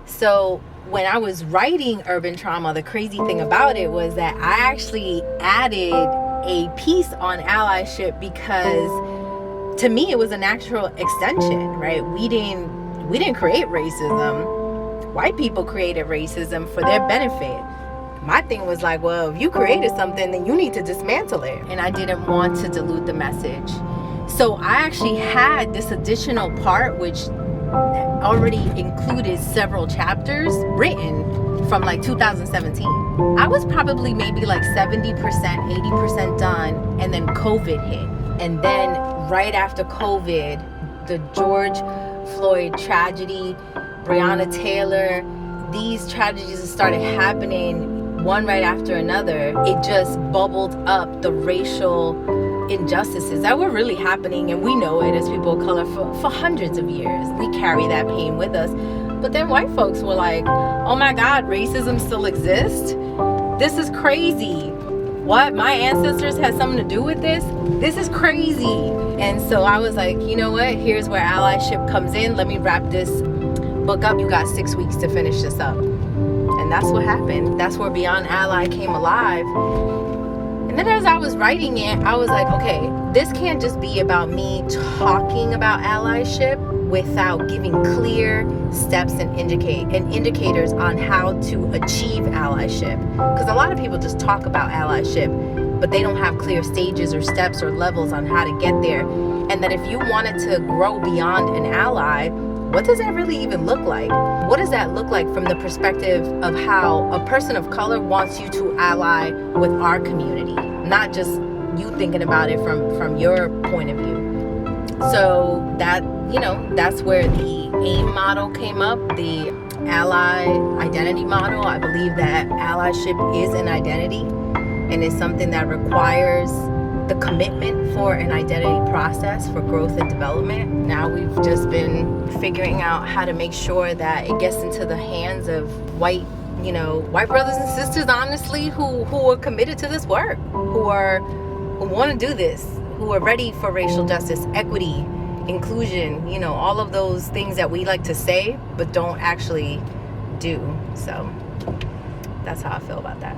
So when I was writing Urban Trauma, the crazy thing about it was that I actually added a piece on allyship because to me it was a natural extension, right? We didn't create racism. White people created racism for their benefit. My thing was like, well, if you created something, then you need to dismantle it. And I didn't want to dilute the message. So I actually had this additional part, which already included several chapters written from like 2017. I was probably maybe like 70%, 80% done, and then COVID hit. And then right after COVID, the George Floyd tragedy, Breonna Taylor, these tragedies started happening one right after another. It just bubbled up the racial injustices that were really happening, and we know it as people of color for hundreds of years. We carry that pain with us. But then white folks were like, oh my God, racism still exists? This is crazy. What? My ancestors had something to do with this? This is crazy. And so I was like, you know what? Here's where allyship comes in. Let me wrap this book up. You got 6 weeks to finish this up. And that's what happened. That's where Beyond Ally came alive. And then as I was writing it, I was like, okay, this can't just be about me talking about allyship without giving clear steps and indicators on how to achieve allyship. Because a lot of people just talk about allyship, but they don't have clear stages or steps or levels on how to get there. And that if you wanted to grow beyond an ally, what does that really even look like? What does that look like from the perspective of how a person of color wants you to ally with our community, not just you thinking about it from your point of view? So that, that's where the AIM model came up, the ally identity model. I believe that allyship is an identity, and it's something that requires the commitment for an identity process for growth and development. Now we've just been figuring out how to make sure that it gets into the hands of white brothers and sisters, honestly, who are committed to this work, who want to do this, who are ready for racial justice, equity, inclusion, all of those things that we like to say but don't actually do. So that's how I feel about that.